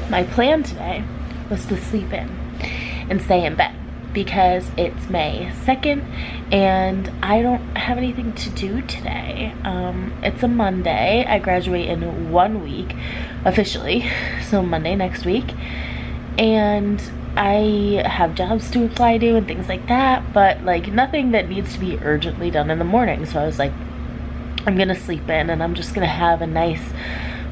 my plan today was to sleep in and stay in bed because it's May 2nd and I don't have anything to do today. It's a Monday. I graduate in 1 week officially, so Monday next week, and I have jobs to apply to and things like that, but like nothing that needs to be urgently done in the morning. So I was like, I'm gonna sleep in and I'm just gonna have a nice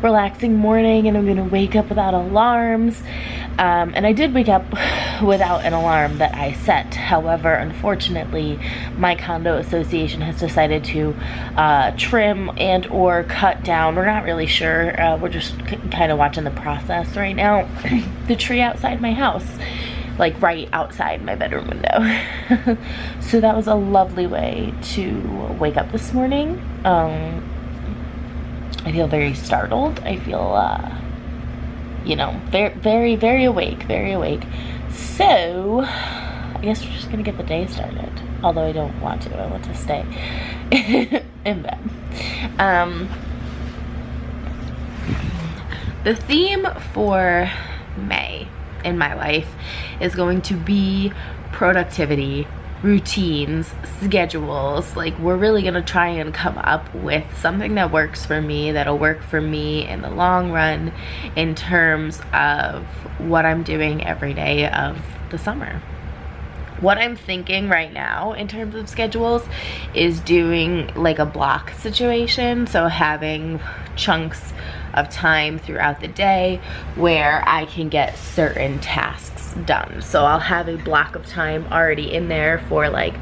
relaxing morning, and I'm gonna wake up without alarms. And I did wake up without an alarm that I set. However, unfortunately, my condo association has decided to trim and or cut down. We're not really sure. We're just kind of watching the process right now. The tree outside my house, like right outside my bedroom window. So that was a lovely way to wake up this morning. I feel very startled. I feel, you know, very, very awake, very awake. So, I guess we're just gonna get the day started. Although I don't want to. I want to stay in bed. The theme for May in my life is going to be productivity, routines, schedules. Like, we're really gonna try and come up with something that works for me, that'll work for me in the long run in terms of what I'm doing every day of the summer. What I'm thinking right now in terms of schedules is doing like a block situation, so having chunks of time throughout the day where I can get certain tasks done. So I'll have a block of time already in there for like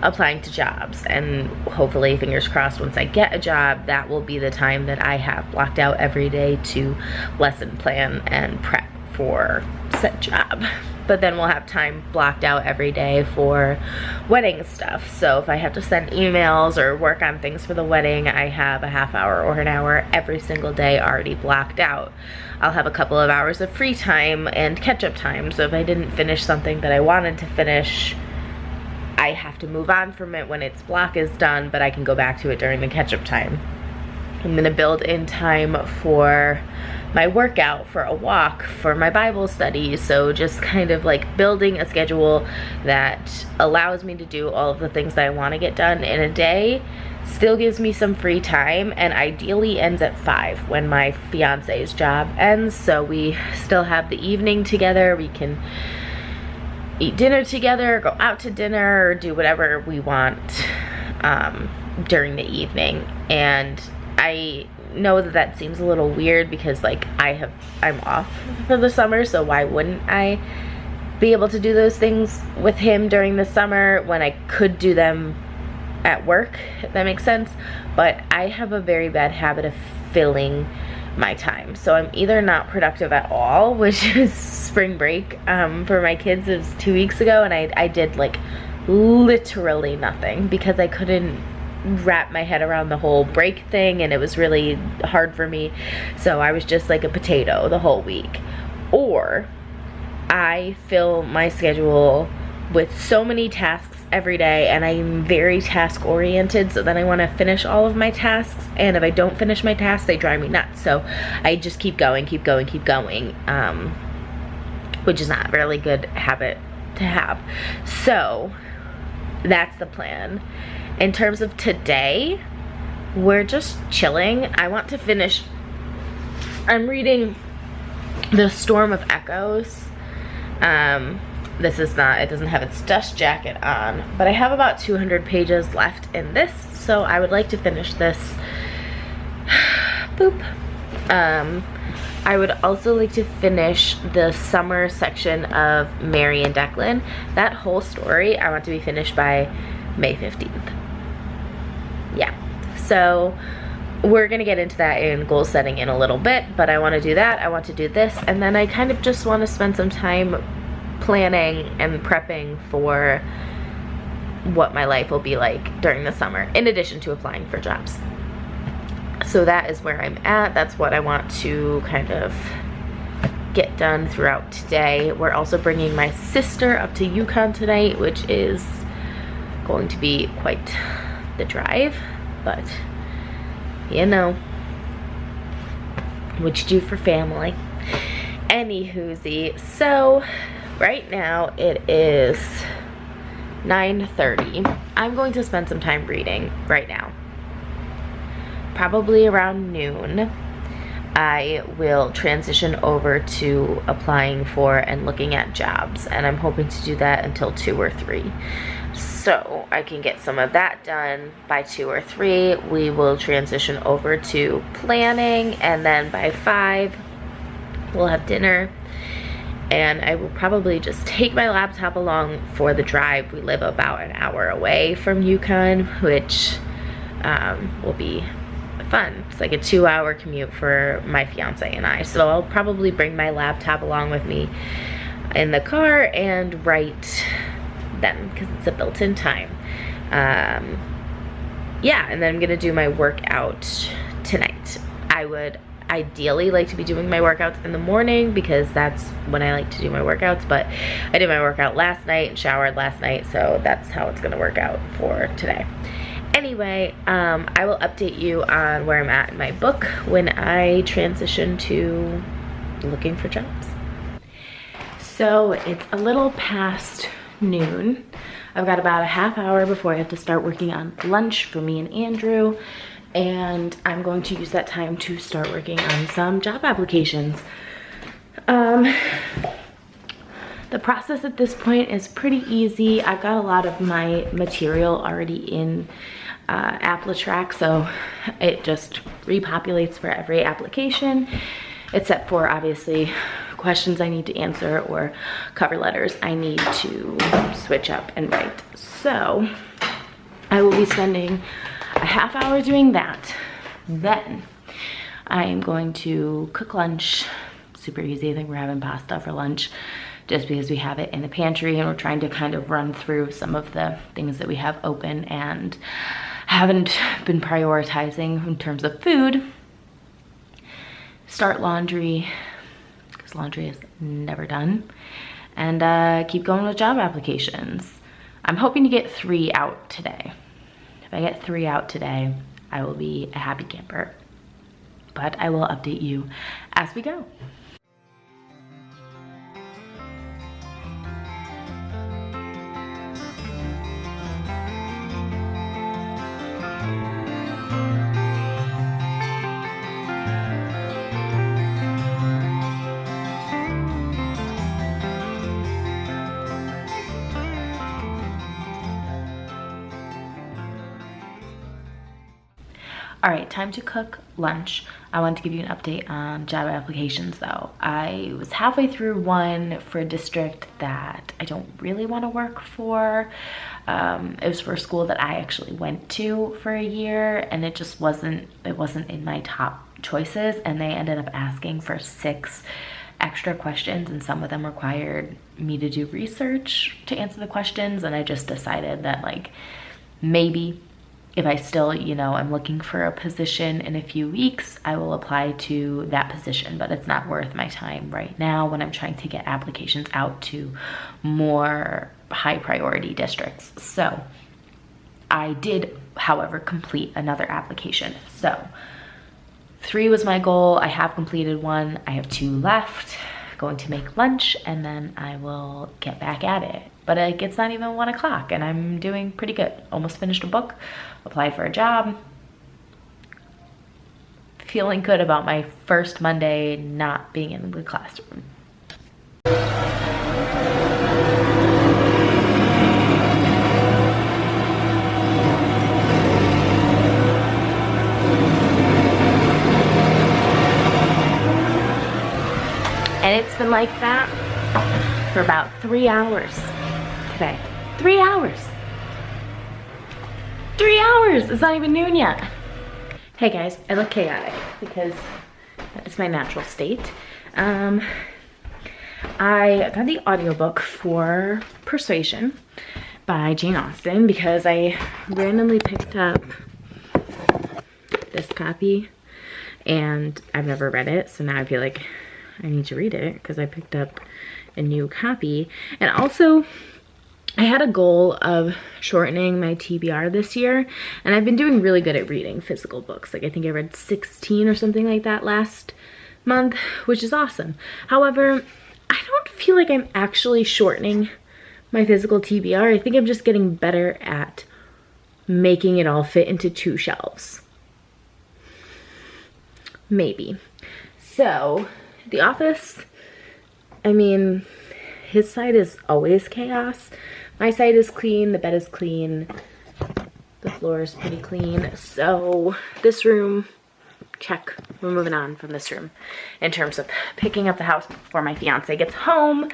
applying to jobs, and hopefully, fingers crossed, once I get a job, that will be the time that I have blocked out every day to lesson plan and prep for said job. But then we'll have time blocked out every day for wedding stuff. So if I have to send emails or work on things for the wedding, I have a half hour or an hour every single day already blocked out. I'll have a couple of hours of free time and catch-up time. So if I didn't finish something that I wanted to finish, I have to move on from it when its block is done, but I can go back to it during the catch-up time. I'm gonna build in time for my workout, for a walk, for my Bible study. So just kind of like building a schedule that allows me to do all of the things that I want to get done in a day, still gives me some free time, and ideally ends at 5 when my fiance's job ends. So we still have the evening together. We can eat dinner together, go out to dinner, or do whatever we want during the evening. And I know that that seems a little weird because like I'm off for the summer, so why wouldn't I be able to do those things with him during the summer when I could do them at work, if that makes sense. But I have a very bad habit of filling my time, so I'm either not productive at all, which is spring break for my kids. It was 2 weeks ago, and I did like literally nothing because I couldn't wrap my head around the whole break thing, and it was really hard for me. So I was just like a potato the whole week. Or I fill my schedule with so many tasks every day, and I'm very task oriented, so then I want to finish all of my tasks, and if I don't finish my tasks, they drive me nuts. So I just keep going, which is not a really good habit to have. So that's the plan. In terms of today, we're just chilling. I want to finish, I'm reading The Storm of Echoes. This is not, it doesn't have its dust jacket on, but I have about 200 pages left in this, so I would like to finish this. Boop. I would also like to finish the summer section of Mary and Declan. That whole story I want to be finished by May 15th. Yeah, so we're gonna get into that in goal setting in a little bit, but I want to do that. I want to do this, and then I kind of just want to spend some time planning and prepping for what my life will be like during the summer, in addition to applying for jobs. So that is where I'm at. That's what I want to kind of get done throughout today. We're also bringing my sister up to Yukon tonight, which is going to be quite the drive, but you know what you do for family. Anywhoosie, so right now it is 9:30. I'm going to spend some time reading right now. Probably around noon, I will transition over to applying for and looking at jobs, and I'm hoping to do that until 2 or 3. So I can get some of that done by 2 or 3. We will transition over to planning, and then by 5, we'll have dinner. And I will probably just take my laptop along for the drive. We live about an hour away from Yukon, which will be fun. It's like a 2-hour commute for my fiance and I. So I'll probably bring my laptop along with me in the car and write then, because it's a built-in time. Yeah, and then I'm gonna do my workout tonight. I would ideally like to be doing my workouts in the morning because that's when I like to do my workouts, but I did my workout last night and showered last night, so that's how it's gonna work out for today. Anyway, I will update you on where I'm at in my book when I transition to looking for jobs. So it's a little past noon. I've got about a half hour before I have to start working on lunch for me and Andrew, and I'm going to use that time to start working on some job applications. The process at this point is pretty easy. I've got a lot of my material already in AppleTrack, so it just repopulates for every application, except for obviously questions I need to answer or cover letters I need to switch up and write. So I will be spending a half hour doing that. Then I am going to cook lunch. Super easy. I think we're having pasta for lunch just because we have it in the pantry, and we're trying to kind of run through some of the things that we have open and haven't been prioritizing in terms of food. Start laundry, because laundry is never done, and keep going with job applications. I'm hoping to get 3 out today. If I get 3 out today, I will be a happy camper, but I will update you as we go. All right, time to cook lunch. I want to give you an update on job applications though. I was halfway through one for a district that I don't really want to work for. It was for a school that I actually went to for a year, and it just wasn't in my top choices, and they ended up asking for 6 extra questions, and some of them required me to do research to answer the questions, and I just decided that like maybe if I still, you know, I'm looking for a position in a few weeks, I will apply to that position, but it's not worth my time right now when I'm trying to get applications out to more high priority districts. So I did, however, complete another application. So 3 was my goal. I have completed 1. I have 2 left. Going to make lunch, and then I will get back at it. But like, it's not even 1 o'clock and I'm doing pretty good. Almost finished a book, applied for a job. Feeling good about my first Monday not being in the classroom. And it's been like that for about 3 hours today. 3 hours. 3 hours. It's not even noon yet. Hey guys, I look chaotic because that is my natural state. I got the audiobook for Persuasion by Jane Austen because I randomly picked up this copy and I've never read it, so now I feel like I need to read it because I picked up a new copy. And also I had a goal of shortening my TBR this year, and I've been doing really good at reading physical books. Like I think I read 16 or something like that last month, which is awesome. However, I don't feel like I'm actually shortening my physical TBR. I think I'm just getting better at making it all fit into 2 shelves. Maybe. So, the office, I mean, his side is always chaos. My side is clean, the bed is clean, the floor is pretty clean. So, this room, check. We're moving on from this room in terms of picking up the house before my fiance gets home.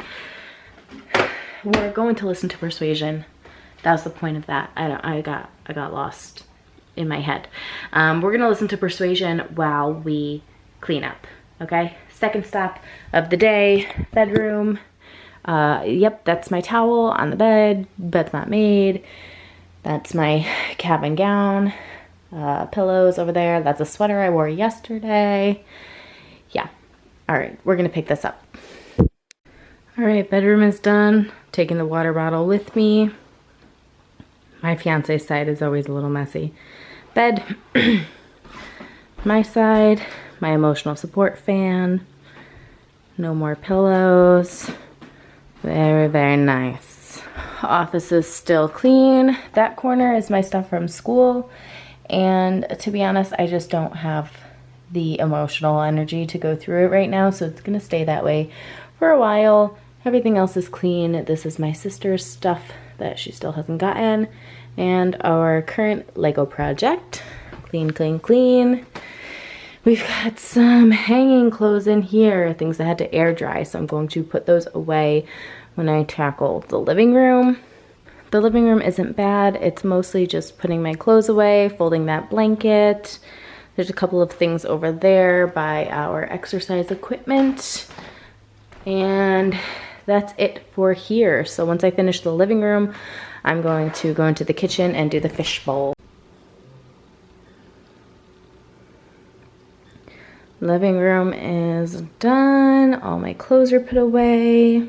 We're going to listen to Persuasion. That was the point of that. I got lost in my head. We're gonna listen to Persuasion while we clean up, okay? Second stop of the day, bedroom. Yep, that's my towel on the bed. Bed's not made. That's my cap and gown. Pillows over there. That's a sweater I wore yesterday. Yeah. All right, we're gonna pick this up. All right, bedroom is done. Taking the water bottle with me. My fiance's side is always a little messy. Bed. My side. My emotional support fan. No more pillows. Very, very nice. Office is still clean. That corner is my stuff from school. And to be honest, I just don't have the emotional energy to go through it right now. So it's gonna stay that way for a while. Everything else is clean. This is my sister's stuff that she still hasn't gotten. And our current Lego project. Clean, clean, clean. We've got some hanging clothes in here, things that had to air dry, so I'm going to put those away when I tackle the living room. The living room isn't bad. It's mostly just putting my clothes away, folding that blanket. There's a couple of things over there by our exercise equipment. And that's it for here. So once I finish the living room, I'm going to go into the kitchen and do the fish bowl. Living room is done. All my clothes are put away.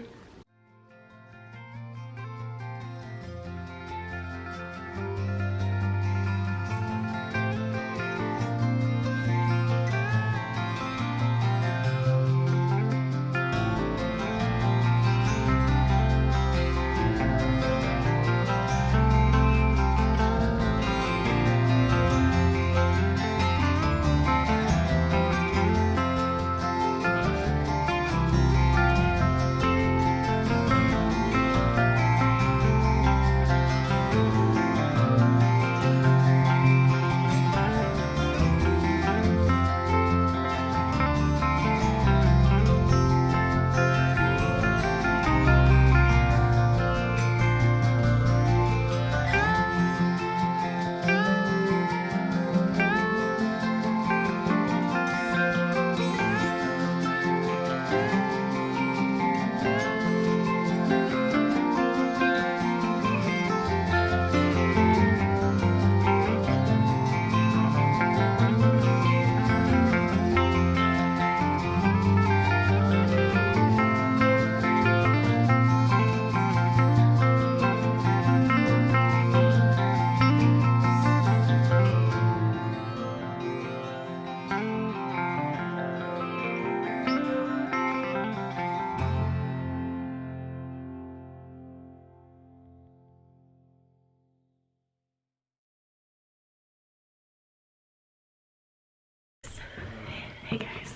Hey guys,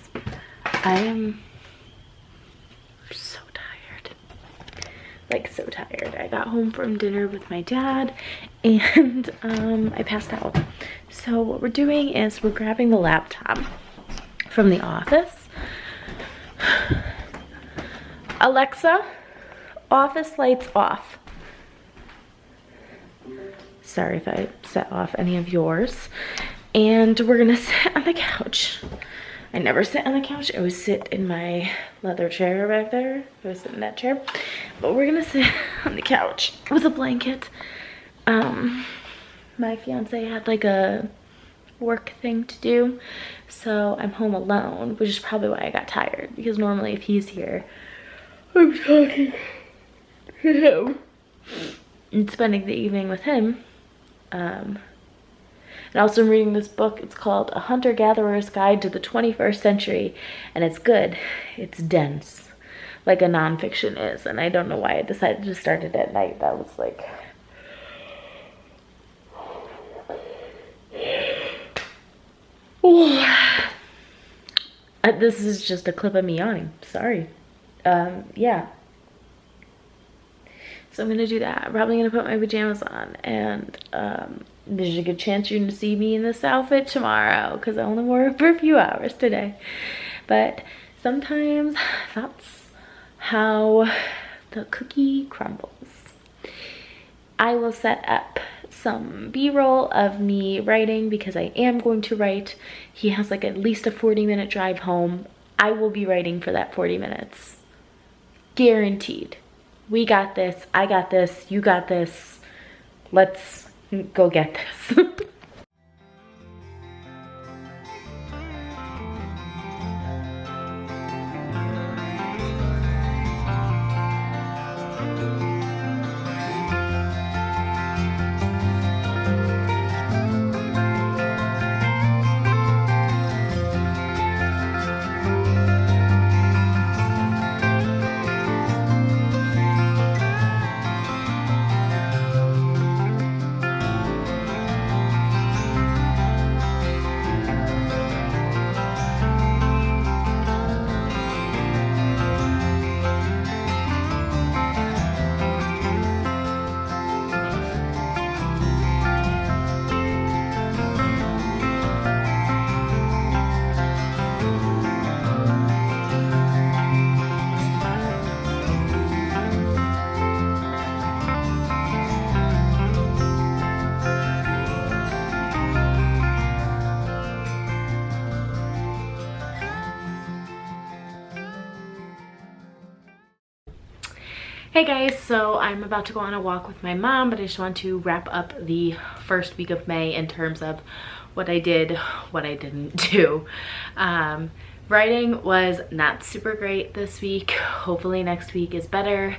I am so tired, like so tired. I got home from dinner with my dad and I passed out. So what we're doing is we're grabbing the laptop from the office. Alexa, office lights off. Sorry if I set off any of yours. And we're gonna sit on the couch. I never sit on the couch. I always sit in my leather chair back there. I always sit in that chair. But we're gonna sit on the couch with a blanket. My fiance had like a work thing to do. So I'm home alone, which is probably why I got tired. Because normally if he's here, I'm talking to him and spending the evening with him. And also I'm reading this book. It's called A Hunter-Gatherer's Guide to the 21st Century, and it's good. It's dense, like a nonfiction is, and I don't know why I decided to start it at night. That was like... This is just a clip of me yawning. Sorry. Yeah. So I'm gonna do that. I'm probably gonna put my pajamas on, and there's a good chance you're gonna see me in this outfit tomorrow because I only wore it for a few hours today. But sometimes that's how the cookie crumbles. I will set up some b-roll of me writing because I am going to write. He has like at least a 40-minute drive home. I will be writing for that 40 minutes. Guaranteed. We got this. I got this. You got this. Let's go get this. Hey guys, so I'm about to go on a walk with my mom, but I just want to wrap up the first week of May in terms of what I did, what I didn't do. Writing was not super great this week. Hopefully next week is better.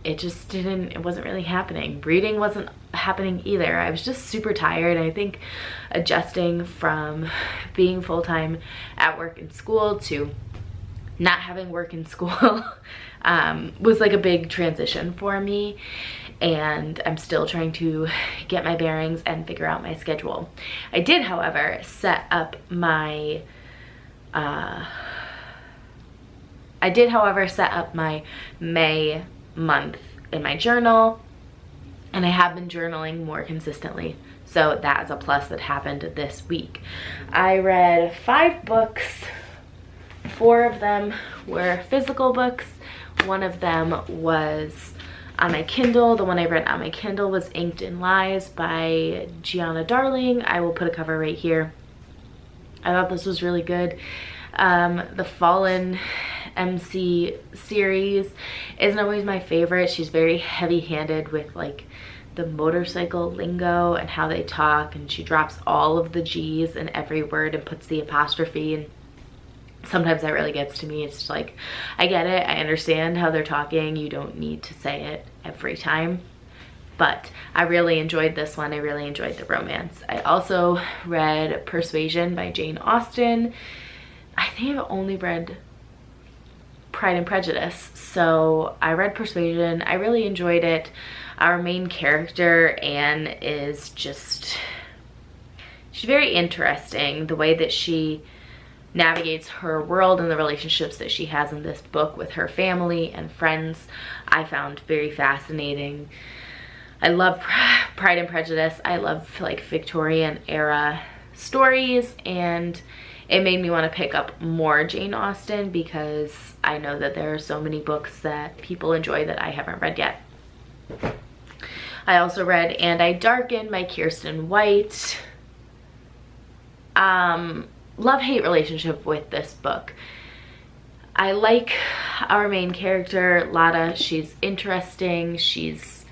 It wasn't really happening. Reading wasn't happening either. I was just super tired. I think adjusting from being full-time at work and school to not having work in school was like a big transition for me, and I'm still trying to get my bearings and figure out my schedule. I did, however, set up my May month in my journal, and I have been journaling more consistently. So that is a plus that happened this week. I read 5 books. 4 of them were physical books. 1 of them was on my Kindle. The one I read on my Kindle was Inked in Lies by Gianna Darling. I will put a cover right here. I thought this was really good. The Fallen MC series isn't always my favorite. She's very heavy-handed with like the motorcycle lingo and how they talk, and she drops all of the G's in every word and puts the apostrophe, and sometimes that really gets to me. It's just like, I get it, I understand how they're talking, you don't need to say it every time. But I really enjoyed this one. I really enjoyed the romance. I also read Persuasion by Jane Austen. I think I've only read Pride and Prejudice, so I read Persuasion. I really enjoyed it. Our main character, Anne, is just, she's very interesting. The way that she navigates her world and the relationships that she has in this book with her family and friends, I found very fascinating. I love Pride and Prejudice. I love like Victorian era stories, and it made me want to pick up more Jane Austen because I know that there are so many books that people enjoy that I haven't read yet. I also read And I Darken by Kirsten White. Love-hate relationship with this book. I like our main character, Lotta. She's interesting, she's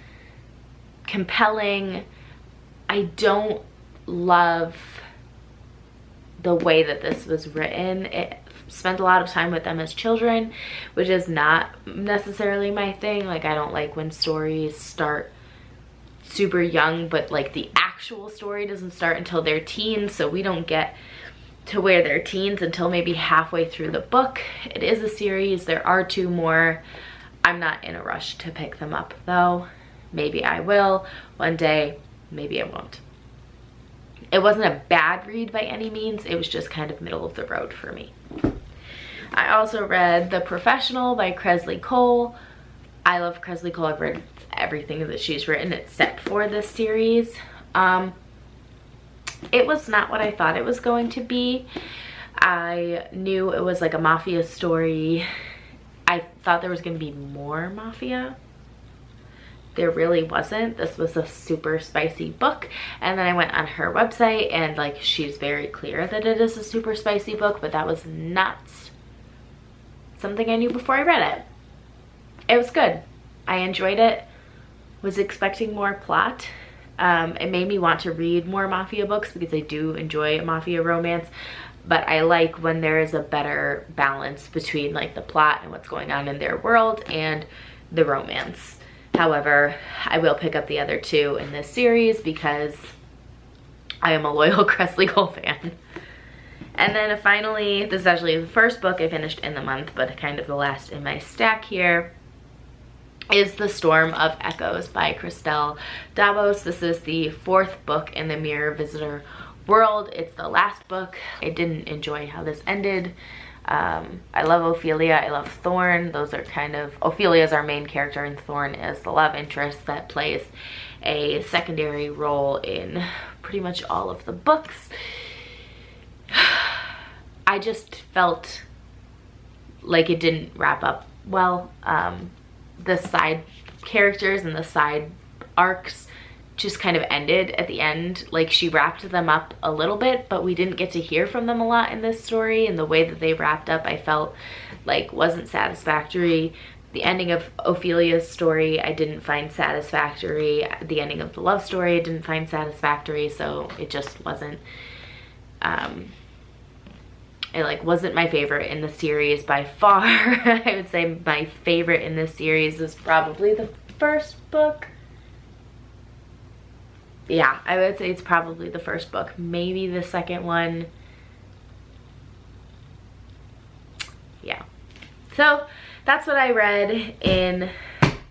compelling. I don't love the way that this was written. It spent a lot of time with them as children, which is not necessarily my thing. Like, I don't like when stories start super young, but like the actual story doesn't start until they're teens, so we don't get to where they're teens until maybe halfway through the book. It is a series. There are 2 more. I'm not in a rush to pick them up though. Maybe I will one day, maybe I won't. It wasn't a bad read by any means. It was just kind of middle of the road for me. I also read The Professional by CarsonLee Cole. I love CarsonLee Cole. I've read everything that she's written except for this series. It was not what I thought it was going to be. I knew it was like a mafia story. I thought there was going to be more mafia. There really wasn't. This was a super spicy book, and then I went on her website and like she's very clear that it is a super spicy book, but that was not something I knew before I read it. It was good. I enjoyed it. Was expecting more plot. It made me want to read more mafia books because I do enjoy mafia romance, but I like when there is a better balance between like the plot and what's going on in their world and the romance. However, I will pick up the other 2 in this series because I am a loyal CarsonLee Cole fan. And then finally, this is actually the first book I finished in the month, but kind of the last in my stack here, is The Storm of Echoes by Christelle Davos. This is the 4th book in the Mirror Visitor world. It's the last book. I didn't enjoy how this ended. I love Ophelia, I love Thorn. Those are kind of, Ophelia is our main character and Thorn is the love interest that plays a secondary role in pretty much all of the books. I just felt like it didn't wrap up well. The side characters and the side arcs just kind of ended at the end. Like she wrapped them up a little bit, but we didn't get to hear from them a lot in this story, and the way that they wrapped up I felt like wasn't satisfactory. The ending of Ophelia's story I didn't find satisfactory. The ending of the love story I didn't find satisfactory, so it just wasn't it like wasn't my favorite in the series by far. I would say my favorite in this series is probably the first book. Yeah, I would say it's probably the first book, maybe the second one. Yeah, so that's what I read in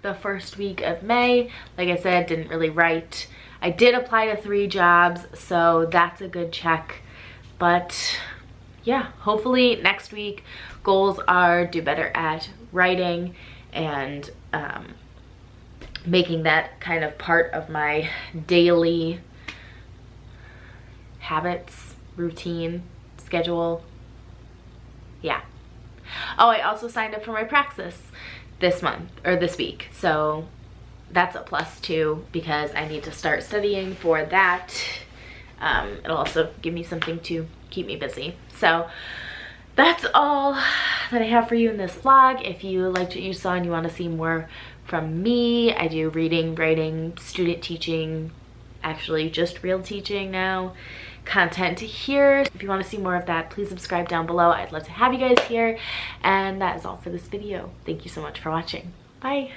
the first week of May. Like I said, didn't really write. I did apply to 3 jobs, so that's a good check. But yeah, hopefully next week goals are do better at writing and making that kind of part of my daily habits, routine, schedule. Yeah. Oh, I also signed up for my praxis this month, or this week, so that's a plus too because I need to start studying for that. It'll also give me something to keep me busy. So that's all that I have for you in this vlog. If you liked what you saw and you want to see more from me, I do reading, writing, student teaching, actually just real teaching now, content here. If you want to see more of that, please subscribe down below. I'd love to have you guys here. And that is all for this video. Thank you so much for watching. Bye.